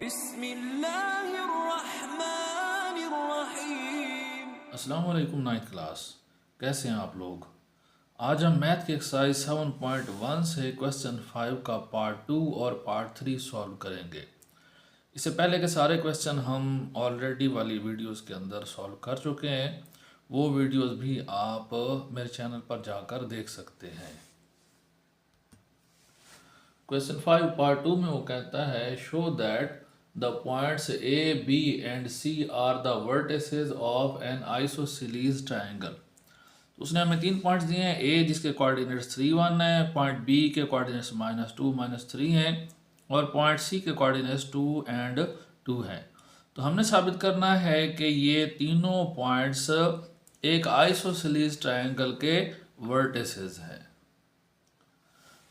अस्सलाम वालेकुम ninth class. कैसे हैं आप लोग। आज हम मैथ की एक्सरसाइज 7.1 से क्वेश्चन 5 का पार्ट 2 और पार्ट 3 सॉल्व करेंगे। इससे पहले के सारे क्वेश्चन हम ऑलरेडी वाली वीडियोस के अंदर सॉल्व कर चुके हैं। वो वीडियोस भी आप मेरे चैनल पर जाकर देख सकते हैं। क्वेश्चन 5 पार्ट 2 में वो कहता है show that the points A, B and C are the vertices of an isosceles triangle। तो उसने हमें 3 पॉइंट्स दिए हैं। A जिसके कोऑर्डिनेट्स 3, 1 है, पॉइंट B के कोऑर्डिनेट्स -2, -3 हैं और पॉइंट C के कोऑर्डिनेट्स 2 and 2 हैं। तो हमने साबित करना है कि ये तीनों पॉइंट्स एक आइसोसेलेस ट्रायंगल के वर्टिसेस हैं।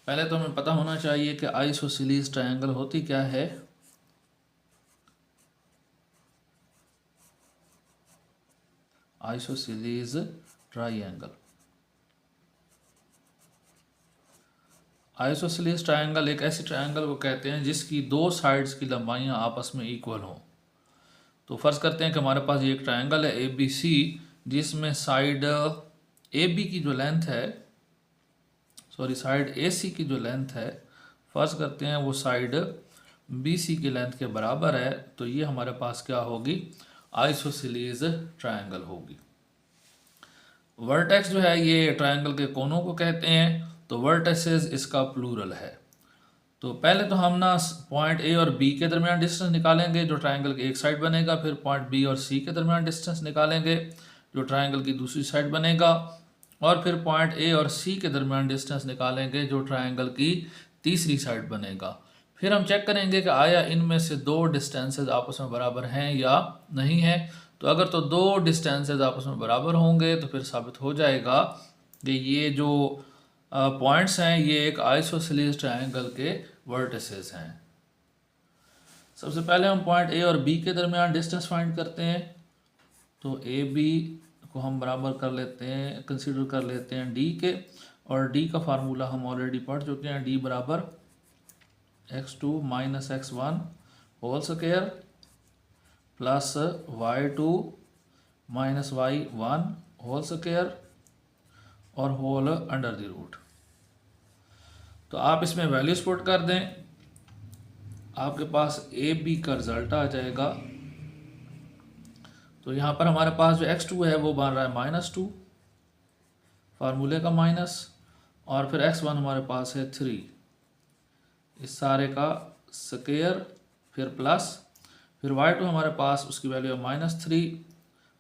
पहले तो हमें पता होना चाहिए कि आइसोसेलेस ट्रायंगल होती क्या है। आइसोसेलेस ट्रायंगल, आइसोसेलेस ट्रायंगल एक ऐसी ट्रायंगल को कहते हैं जिसकी दो साइड्स की लंबाइयां आपस में इक्वल हों। तो फर्ज करते हैं कि हमारे पास ये एक ट्रायंगल है ABC जिसमें साइड AB की जो लेंथ है, साइड AC की जो लेंथ है, फर्ज करते हैं वो साइड BC की लेंथ के बराबर है। तो ये हमारे पास क्या होगी, आइसोसेलेस ट्रायंगल होगी। वर्टेक्स जो है ये ट्रायंगल के कोनों को कहते हैं। तो वर्टिसेस इसका प्लूरल है। तो पहले तो हम ना पॉइंट A और B के दरमियान डिस्टेंस निकालेंगे जो ट्रायंगल की एक साइड बनेगा। फिर पॉइंट B और C के दरमियान डिस्टेंस निकालेंगे जो ट्रायंगल की दूसरी साइड बनेगा। और फिर पॉइंट A और C के दरमियान डिस्टेंस निकालेंगे जो ट्रायंगल की तीसरी साइड बनेगा। फिर हम चेक करेंगे कि आया इनमें से दो डिस्टेंसेस आपस में बराबर हैं या नहीं है। तो अगर तो दो डिस्टेंसेस आपस में बराबर होंगे तो फिर साबित हो जाएगा कि ये जो पॉइंट्स हैं ये एक आइसोसेलेस ट्रायंगल के वर्टिसेस हैं। सबसे पहले हम पॉइंट A और B के दरमियान डिस्टेंस फाइंड करते हैं। तो AB को हम बराबर कर लेते हैं, कंसीडर कर लेते हैं D के, और D का फार्मूला हम ऑलरेडी पढ़ चुके हैं। D बराबर x2 - x1 whole square plus y2 - y1 whole square और होल अंडर द रूट। तो आप इसमें वैल्यूज पुट कर दें, आपके पास AB का रिजल्ट आ जाएगा। तो यहाँ पर हमारे पास जो x2 है वो बन रहा है -2, फार्मूले का माइनस, और फिर x1 हमारे पास है 3, इस सारे का स्क्वायर, फिर प्लस, फिर y2 हमारे पास उसकी वैल्यू है -3,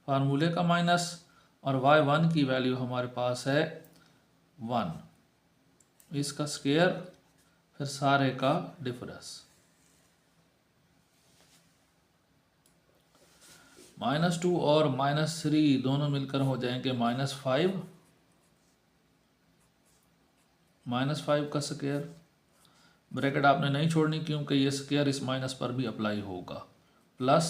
फार्मूले का माइनस, और y1 की वैल्यू हमारे पास है 1, इसका स्क्वायर, फिर सारे का डिफरेंस। -2 और -3 दोनों मिलकर हो जाएंगे -5, -5 का स्क्वायर। ब्रैकेट आपने नहीं छोड़नी क्योंकि ये स्क्वायर इस माइनस पर भी अप्लाई होगा, प्लस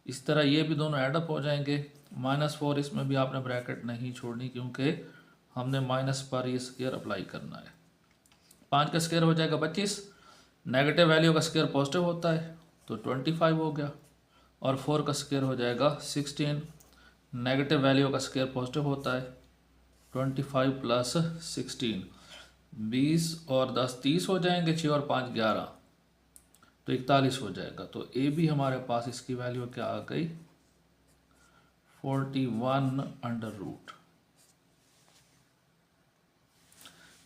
इस तरह ये भी दोनों एडअप हो जाएंगे। -4 इसमें भी आपने ब्रैकेट नहीं छोड़नी क्योंकि हमने माइनस पर ये स्क्वायर अप्लाई करना है। 5 का स्क्वायर हो जाएगा 25, नेगेटिव वैल्यू का स्क्वायर पॉजिटिव होता है तो 25 हो गया, और 4 का स्क्वायर हो जाएगा 16, नेगेटिव वैल्यू का स्क्वायर पॉजिटिव होता है 25 + 16, 20 और 10 30 हो जाएंगे, 6 और 5 11, तो 41 हो जाएगा। तो AB हमारे पास इसकी वैल्यू क्या आ गई, 41 अंडर रूट।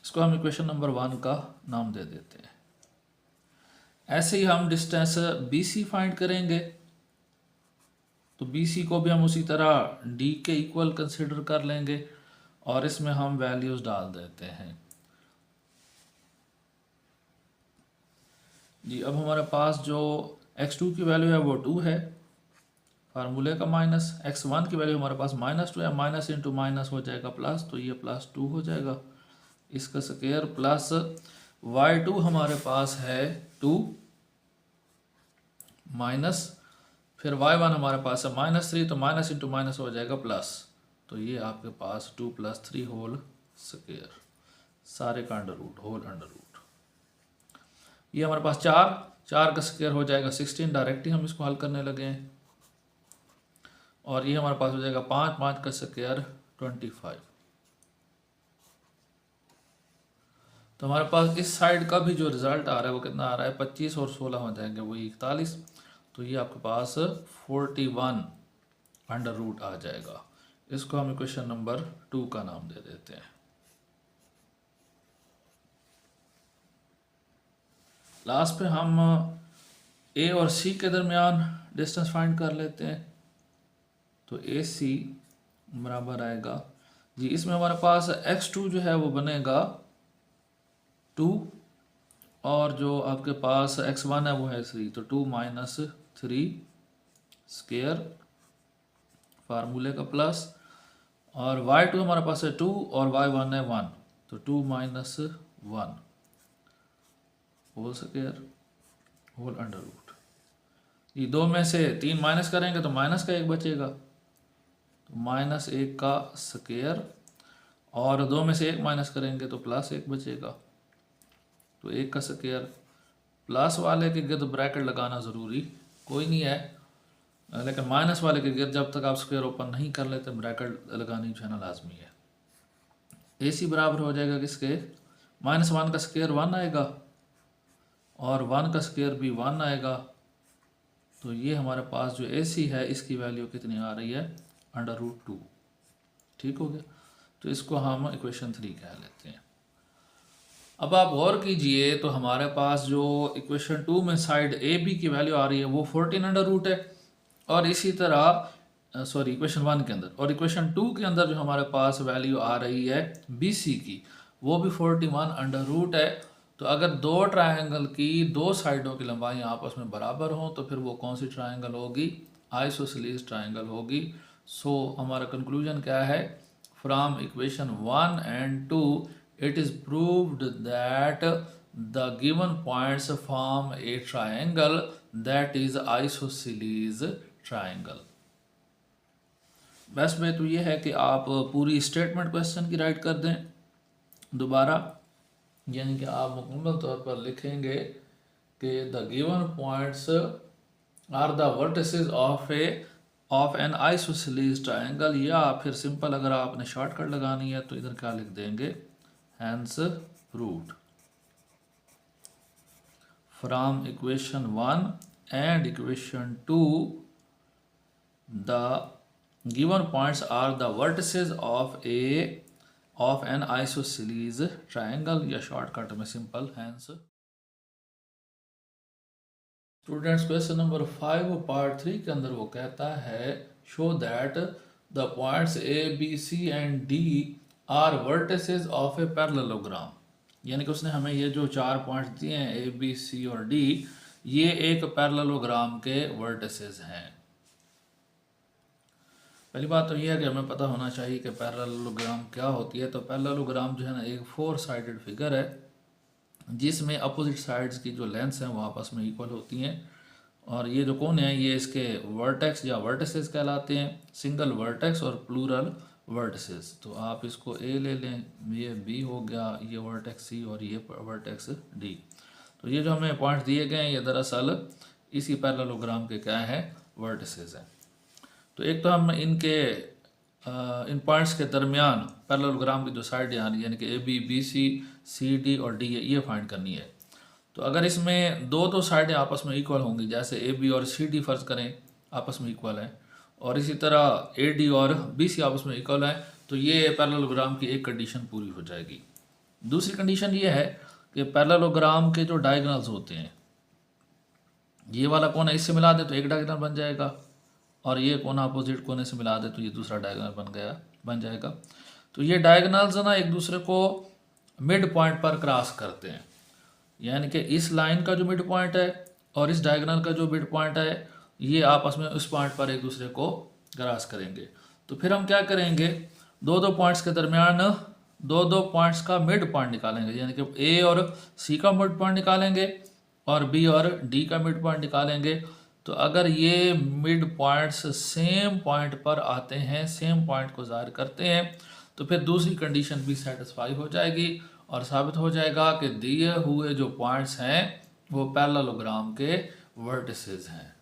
इसको हम इक्वेशन नंबर 1 का नाम दे देते हैं। ऐसे ही हम डिस्टेंस BC फाइंड करेंगे। तो BC को भी हम उसी तरह D के इक्वल कंसिडर कर लेंगे और इसमें हम वैल्यूज डाल देते हैं जी। अब हमारे पास जो x2 की वैल्यू है वो 2 है, फार्मूले का माइनस, x1 की वैल्यू हमारे पास -2 है, माइनस इंटू माइनस हो जाएगा प्लस, तो ये +2 हो जाएगा, इसका स्क्वायर, प्लस y2 हमारे पास है 2 माइनस, फिर y1 हमारे पास है -3, तो माइनस इंटू माइनस हो जाएगा प्लस, तो ये आपके पास 2 + 3 होल स्क्वायर, सारे का under root, whole under root. ये हमारे पास 4 4 का स्क्वायर हो जाएगा 16, डायरेक्ट ही हम इसको हल करने लगे हैं। और ये हमारे पास हो जाएगा 5, 5 का स्क्वायर 25। तो हमारे पास इस साइड का भी जो रिजल्ट आ रहा है वो कितना आ रहा है, 25 और 16 हो जाएंगे वही 41। तो ये आपके पास 41 अंडर रूट आ जाएगा। इसको हम इक्वेशन नंबर 2 का नाम दे देते हैं। लास्ट पे हम ए और सी के दरमियान डिस्टेंस फाइंड कर लेते हैं। तो ए सी बराबर आएगा जी, इसमें हमारे पास x2 जो है वो बनेगा 2 और जो आपके पास x1 है वो है 3, तो 2 माइनस 3 स्क्वायर फार्मूले का प्लस, और y2 हमारे पास है 2 और y1 है 1, तो 2 minus 1 whole square whole under root. ये दो में से 3 माइनस करेंगे तो माइनस का 1 बचेगा, तो माइनस 1 का स्क्वायर, और 2 में से 1 माइनस करेंगे तो प्लस 1 बचेगा, तो 1 का स्क्वायर। प्लस वाले के गिर्द ब्रैकेट लगाना ज़रूरी कोई नहीं है, लेकिन माइनस वाले के गिर्द जब तक आप स्क्वायर ओपन नहीं कर लेते ब्रैकेट लगानी जो है ना लाजमी है। ए सी बराबर हो जाएगा किसके, -1 का स्क्वायर 1 आएगा और 1 का स्क्वायर भी 1 आएगा। तो ये हमारे पास जो ए सी है इसकी वैल्यू कितनी आ रही है, अंडर रूट 2। ठीक हो गया, तो इसको हम इक्वेशन 3 कह लेते हैं। अब आप गौर कीजिए तो हमारे पास जो इक्वेशन 2 में साइड ए बी की वैल्यू आ रही है वो 14 अंडर रूट है, और इसी तरह सॉरी इक्वेशन 1 के अंदर, और इक्वेशन 2 के अंदर जो हमारे पास वैल्यू आ रही है बी सी की वो भी 41 अंडर रूट है। तो अगर दो ट्रायंगल की दो साइडों की लंबाई आपस में बराबर हो तो फिर वो कौन सी ट्रायंगल होगी, आइसोसेलेस ट्रायंगल होगी। सो हमारा कंक्लूजन क्या है, from equation 1 and 2 it is proved that the given points form a triangle that is isosceles triangle। Best में तो ये है कि आप पूरी स्टेटमेंट क्वेश्चन की राइट कर दें दोबारा, यानी कि आप मुकम्मल तौर पर लिखेंगे कि the given points are the vertices of an isosceles triangle, या फिर सिंपल अगर आपने शॉर्टकट लगानी है तो इधर क्या लिख देंगे, hence proved from equation 1 and equation 2 the given points are the vertices of an isosceles triangle, या शॉर्टकट में simple hence। Students question number 5 part 3 के अंदर वो कहता है show that the points A B C and D are vertices of a parallelogram, यानी कि उसने हमें ये जो 4 पॉइंट्स दिए हैं ए बी सी और डी, ये एक पैरेललोग्राम के वर्टिसेस हैं। पहली बात तो ये है कि हमें पता होना चाहिए कि पैरेललोग्राम क्या होती है। तो पैरेललोग्राम जो है ना एक 4 साइडेड फिगर है जिसमें अपोजिट साइड्स की जो लेंथ्स हैं वो आपस में इक्वल होती हैं, और ये जो कोण है ये इसके वर्टेक्स या वर्टिसेस कहलाते हैं, सिंगल वर्टेक्स और प्लूरल वर्टिसेस। तो आप इसको ए ले लें, ये बी हो गया, ये वर्टेक्स सी और ये वर्टेक्स डी। तो ये जो हमें पॉइंट्स दिए गए हैं ये दरअसल इसी पैरेललोग्राम के क्या है, वर्टिसेस हैं। तो एक तो हम इनके इन पॉइंट्स के दरमियान पैरेललोग्राम की जो साइड यानी कि A B B C D और डी ये फाइंड करनी है। तो अगर इसमें दो साइडें आपस में इक्वल होंगी, जैसे ए बी और सी डी फर्ज करें आपस में इक्वल हैं, और इसी तरह ए डी और बी सी आपस में इक्वल हैं, तो ये पैरेललोग्राम की एक कंडीशन पूरी हो जाएगी। दूसरी कंडीशन ये है कि पैरेललोग्राम के जो डायगोनल्स होते हैं, ये वाला कोना इससे मिला दे तो एक डायगोनल बन जाएगा, और ये कोना अपोजिट कोने से मिला दे तो ये दूसरा डायगोनल बन जाएगा। तो ये डायगोनल्स ना एक दूसरे को मिड पॉइंट पर क्रॉस करते हैं, यानी कि इस लाइन का जो मिड पॉइंट है और इस डायगोनल का जो मिड पॉइंट है ये आपस में उस पॉइंट पर एक दूसरे को क्रॉस करेंगे। तो फिर हम क्या करेंगे, दो पॉइंट्स के दरमियान दो पॉइंट्स का मिड पॉइंट निकालेंगे, यानी कि ए और सी का मिड पॉइंट निकालेंगे और बी और डी का मिड पॉइंट निकालेंगे। तो अगर ये मिड पॉइंट्स सेम पॉइंट पर आते हैं, सेम पॉइंट को ज़ाहिर करते हैं, तो फिर दूसरी कंडीशन भी सेटिस्फाई हो जाएगी और साबित हो जाएगा कि दिए हुए जो पॉइंट्स हैं वो पैरेललोग्राम के वर्टिसेस हैं।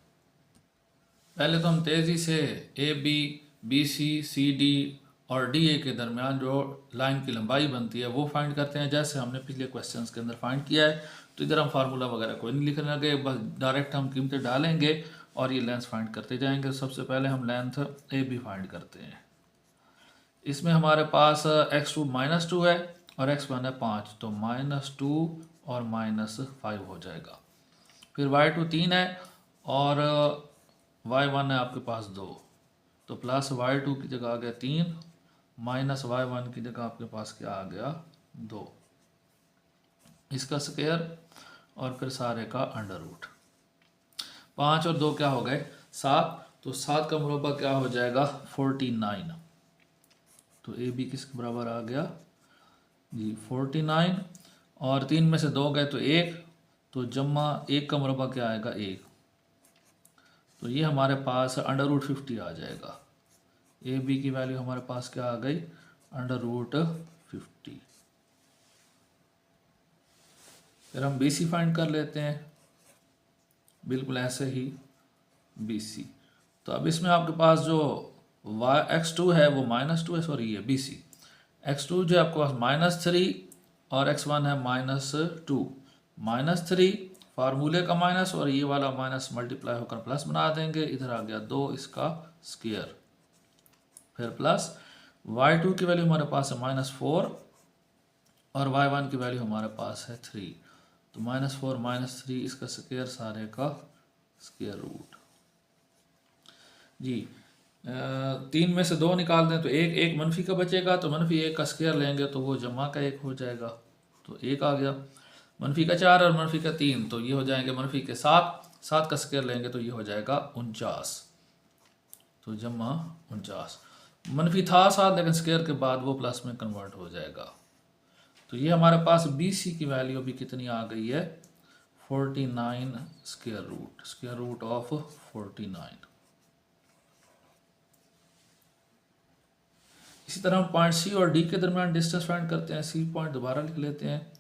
पहले तो हम तेज़ी से A B, B C, C D और डी ए के दरमियान जो लाइन की लंबाई बनती है वो फाइंड करते हैं, जैसे हमने पिछले क्वेश्चंस के अंदर फाइंड किया है। तो इधर हम फार्मूला वगैरह कोई नहीं लिखने लगे, बस डायरेक्ट हम कीमतें डालेंगे और ये लेंथ फाइंड करते जाएंगे। सबसे पहले हम लेंथ ए बी फाइंड करते हैं। इसमें हमारे पास x2 -2 है और x1 है 5, तो -2 और -5 हो जाएगा। फिर y2 3 है और y1 है आपके पास 2, तो प्लस y2 की जगह आ गया 3, माइनस y1 की जगह आपके पास क्या आ गया 2, इसका स्क्वायर और फिर सारे का अंडर रूट। 5 और 2 क्या हो गए 7, तो 7 का मुरब्बा क्या हो जाएगा 49, तो ए बी किसके बराबर आ गया जी 49, और 3 में से 2 गए तो 1, तो जमा 1 का मुरब्बा क्या आएगा 1, तो ये हमारे पास अंडर रूट 50 आ जाएगा। ए बी की वैल्यू हमारे पास क्या आ गई अंडर रूट 50। फिर हम बी सी फाइंड कर लेते हैं, बिल्कुल ऐसे ही बी सी। तो अब इसमें आपके पास जो x2 है वो -2 है, सॉरी ये बी सी। x2 जो है आपके पास -3 और x1 है -2। -3 फार्मूले का माइनस और ये वाला माइनस मल्टीप्लाई होकर प्लस बना देंगे, इधर आ गया 2 इसका स्क्वायर, फिर प्लस y2 की वैल्यू हमारे पास है -4 और y1 की वैल्यू हमारे पास है 3, तो -4 -3 इसका स्क्वायर सारे का स्क्वायर रूट जी। 3 में से 2 निकाल दें तो एक मनफी का बचेगा, तो -1 का स्क्वायर लेंगे तो वो जमा का 1 हो जाएगा, तो 1 आ गया। मनफी का 4 और मनफी का 3, तो ये हो जाएंगे मनफी के 7 का स्क्वायर लेंगे तो ये हो जाएगा 49, तो जमा 49। मनफी था 7 लेकिन स्क्वायर के बाद वो प्लस में कन्वर्ट हो जाएगा। तो ये हमारे पास बी सी की वैल्यू अभी कितनी आ गई है 49 स्क्वायर रूट ऑफ 49। इसी तरह हम पॉइंट सी और डी के दरमियान डिस्टेंस फाइंड करते हैं। सी पॉइंट दोबारा लिख लेते हैं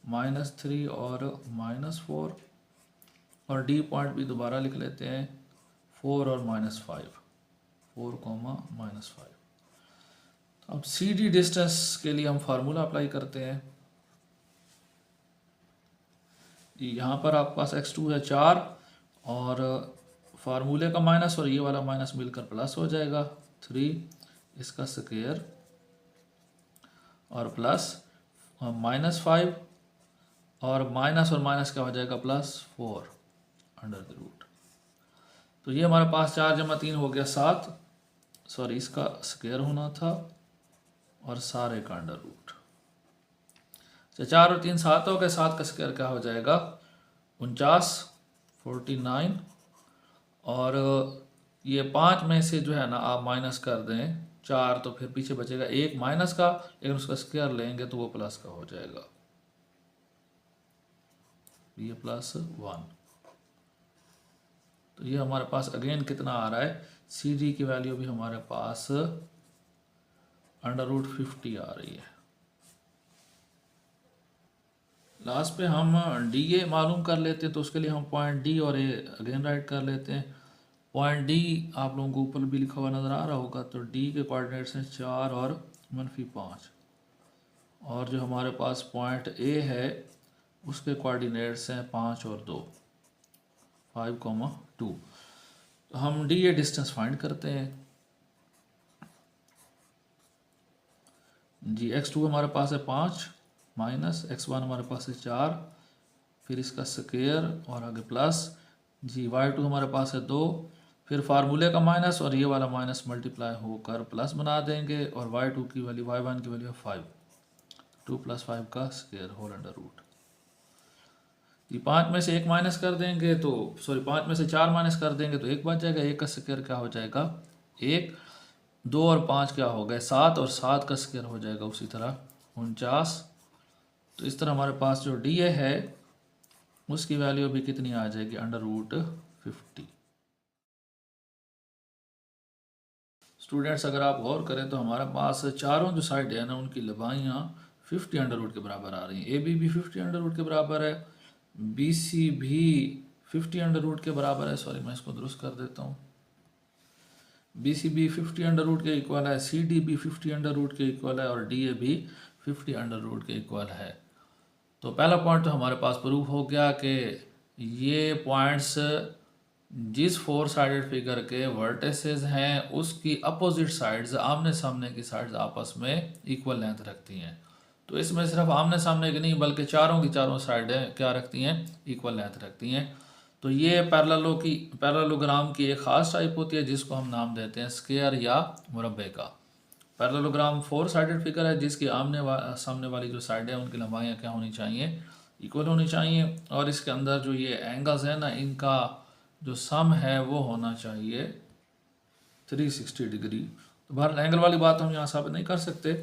-3 और -4, और डी पॉइंट भी दोबारा लिख लेते हैं 4 और -5, 4, -5। अब सी डी डिस्टेंस के लिए हम फार्मूला अप्लाई करते हैं। यहाँ पर आपके पास x2 है 4 और फार्मूले का माइनस और ये वाला माइनस मिलकर प्लस हो जाएगा 3, इसका स्क्वायर और प्लस -5 और माइनस क्या हो जाएगा +4 अंडर द रूट। तो ये हमारे पास 4 + 3 हो गया 7, सॉरी इसका स्क्वायर होना था और सारे का अंडर रूट। तो 4 और 3 7 हो गए, 7 का स्क्वायर क्या हो जाएगा 49 और ये 5 में से जो है ना आप माइनस कर दें 4, तो फिर पीछे बचेगा 1 माइनस का, लेकिन उसका स्क्वायर लेंगे तो वो प्लस का हो जाएगा, ये +1। तो ये हमारे पास अगेन कितना आ रहा है सी डी की वैल्यू भी हमारे पास अंडर रूट 50 आ रही है। लास्ट पे हम डी ए मालूम कर लेते हैं, तो उसके लिए हम पॉइंट डी और ए अगेन राइट कर लेते हैं। पॉइंट डी आप लोगों को ऊपर भी लिखा हुआ नज़र आ रहा होगा, तो डी के कोऑर्डिनेट्स हैं 4 और -5, और जो हमारे पास पॉइंट ए है उसके कोऑर्डिनेट्स हैं 5 और 2, 5, 2। तो हम डी ए डिस्टेंस फाइंड करते हैं जी। x2 हमारे पास है 5 माइनस x1 हमारे पास है 4, फिर इसका स्क्वायर और आगे प्लस जी। y2 हमारे पास है 2, फिर फार्मूले का माइनस और ये वाला माइनस मल्टीप्लाई होकर प्लस बना देंगे, और y2 की वैल्यू y1 की वैल्यू है 5, 2 + 5 का स्क्वायर होल अंडर रूट। ये 5 में से 1 माइनस कर देंगे तो सॉरी 5 में से 4 माइनस कर देंगे तो 1 बच जाएगा, 1 का स्क्वायर क्या हो जाएगा 1, 2 और 5 क्या हो गए 7, और 7 का स्क्वायर हो जाएगा उसी तरह 49। तो इस तरह हमारे पास जो डी ए है उसकी वैल्यू भी कितनी आ जाएगी अंडर रूट 50। स्टूडेंट्स अगर आप गौर करें तो हमारे पास चारों जो साइड है ना उनकी लंबाइयाँ 50 अंडर रूट के बराबर आ रही हैं। ए बी भी 50 अंडर रूट के बराबर है, बी सी भी 50 अंडर रूट के बराबर है, सॉरी मैं इसको दुरुस्त कर देता हूँ। B C B 50 under root के इक्वल है, सी डी भी 50 अंडर रूट के इक्वल है और डी ए भी 50 अंडर रूट के इक्वल है। तो पहला पॉइंट तो हमारे पास प्रूफ हो गया कि ये पॉइंट्स जिस फोर साइडेड फिगर के वर्टिसेस हैं उसकी अपोजिट साइड्स, आमने सामने की साइड्स आपस में इक्वल लेंथ रखती हैं। तो इसमें सिर्फ आमने सामने की नहीं बल्कि चारों की चारों साइडें क्या रखती हैं, इक्वल लेंथ रखती हैं। तो ये पैरेललोग्राम की एक ख़ास टाइप होती है जिसको हम नाम देते हैं स्क्वायर या मुरब्बे का। पैरेललोग्राम फोर साइडेड फिगर है जिसकी सामने वाली जो साइड है उनकी लंबाइयाँ क्या होनी चाहिए, इक्वल होनी चाहिए, और इसके अंदर जो ये एंगल्स हैं ना इनका जो सम है वो होना चाहिए 360 डिग्री। तो बहरहाल एंगल वाली बात हम यहाँ साबित नहीं कर सकते।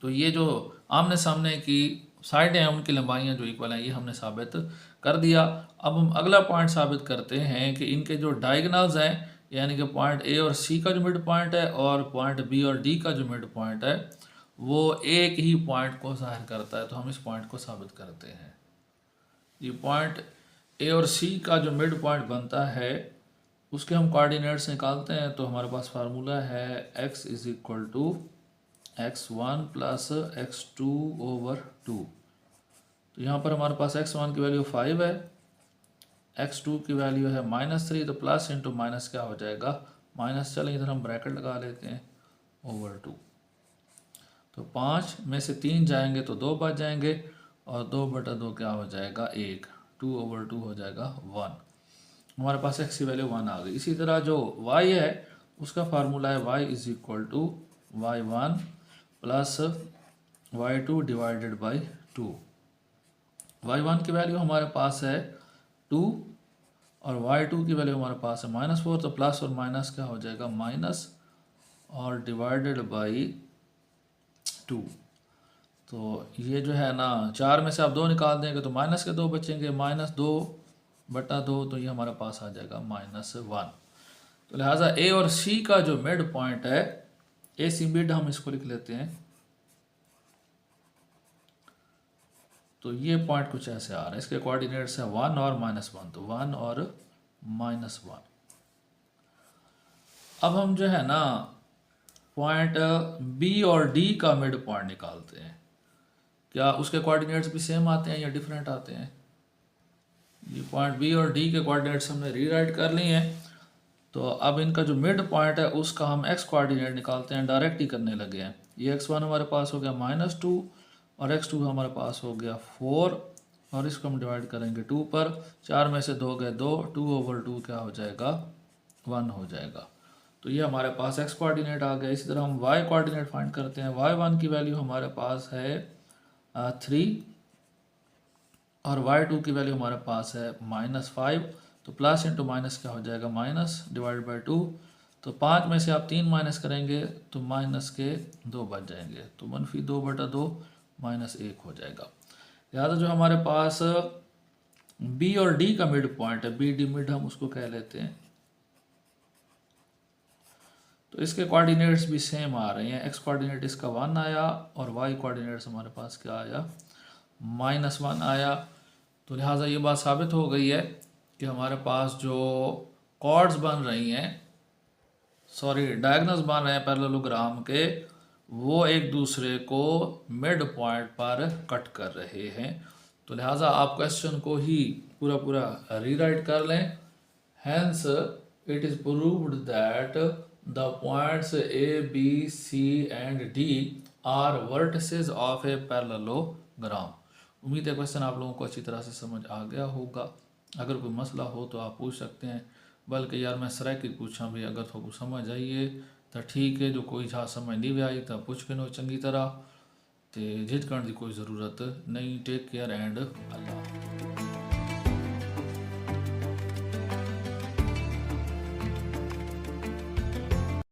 तो ये जो आमने सामने की साइडें हैं उनकी लंबाइयाँ जो इक्वल हैं ये हमने साबित कर दिया। अब हम अगला पॉइंट साबित करते हैं कि इनके जो डायगोनल्स हैं, यानी कि पॉइंट ए और सी का जो मिड पॉइंट है और पॉइंट बी और डी का जो मिड पॉइंट है वो एक ही पॉइंट को ज़ाहिर करता है। तो हम इस पॉइंट को साबित करते हैं। ये पॉइंट ए और सी का जो मिड पॉइंट बनता है उसके हम कोऑर्डिनेट्स निकालते हैं। तो हमारे पास फार्मूला है x is equal to x1 plus x2 over 2। तो यहाँ पर हमारे पास x1 की वैल्यू 5 है, x2 की वैल्यू है -3, तो प्लस इंटू माइनस क्या हो जाएगा, माइनस। चलें इधर हम ब्रैकेट लगा लेते हैं, ओवर 2। तो 5 में से 3 जाएंगे तो 2 बच जाएंगे और 2/2 क्या हो जाएगा, 1। 2 ओवर 2 हो जाएगा 1। हमारे पास x की वैल्यू 1 आ गई। इसी तरह जो y है उसका फार्मूला है y is equal to y1 plus y2 divided by 2। y1 की वैल्यू हमारे पास है 2 और y2 की वैल्यू हमारे पास है -4। तो प्लस और माइनस क्या हो जाएगा, माइनस और डिवाइडेड बाई 2। तो ये जो है ना 4 में से आप 2 निकाल देंगे तो माइनस के 2 बचेंगे, -2/2, तो ये हमारे पास आ जाएगा -1। तो लिहाजा ए और सी का जो मिड पॉइंट है, ए सी मिड हम इसको लिख लेते हैं। तो ये पॉइंट कुछ ऐसे आ रहा है, इसके कोऑर्डिनेट्स है 1 और -1, तो 1 और -1। अब हम जो है ना पॉइंट बी और डी का मिड पॉइंट निकालते हैं। क्या उसके कोऑर्डिनेट्स भी सेम आते हैं या डिफरेंट आते हैं? ये पॉइंट बी और डी के कोऑर्डिनेट्स हमने रीराइट कर लिए हैं। तो अब इनका जो मिड पॉइंट है उसका हम एक्स कोऑर्डिनेट निकालते हैं, डायरेक्ट ही करने लगे हैं। ये x1 हमारे पास हो गया -2 और x2 हमारे पास हो गया 4 और इसको हम डिवाइड करेंगे 2 पर। 4 में से 2 गए 2, 2 ओवर 2 क्या हो जाएगा, 1 हो जाएगा। तो ये हमारे पास x कोऑर्डिनेट आ गया। इसी तरह हम y कोऑर्डिनेट फाइंड करते हैं। y1 की वैल्यू हमारे पास है 3 और y2 की वैल्यू हमारे पास है -5। तो प्लस इंटू माइनस क्या हो जाएगा, माइनस डिवाइड बाई 2। तो 5 में से आप 3 माइनस करेंगे तो माइनस के 2 बच जाएंगे, तो -2/2 -1 हो जाएगा। लिहाजा जो हमारे पास बी और डी का मिड पॉइंट है, बी डी मिड हम उसको कह लेते हैं। तो इसके कोऑर्डिनेट्स भी सेम आ रहे हैं। एक्स कोऑर्डिनेट इसका 1 आया और वाई कोऑर्डिनेट्स हमारे पास क्या आया, -1 आया। तो लिहाजा ये बात साबित हो गई है कि हमारे पास जो कॉर्ड्स बन रही हैं, डायगोनल्स बन रहे हैं पैरेललोग्राम के, वो एक दूसरे को मिड पॉइंट पर कट कर रहे हैं। तो लिहाजा आप क्वेश्चन को ही पूरा रीराइट कर लें। Hence it is proved that the points A B C and D are vertices of a parallelogram. उम्मीद है क्वेश्चन आप लोगों को अच्छी तरह से समझ आ गया होगा। अगर कोई मसला हो तो आप पूछ सकते हैं, बल्कि यार मैं सराय की पूछा भी, अगर थोड़ा समझ आइए तो ठीक है, जो कोई जहाँ समझ नहीं भी आई तो पुछ के नो चंगी तरह, तो झिझकण की कोई ज़रूरत नहीं। Take care and Allah.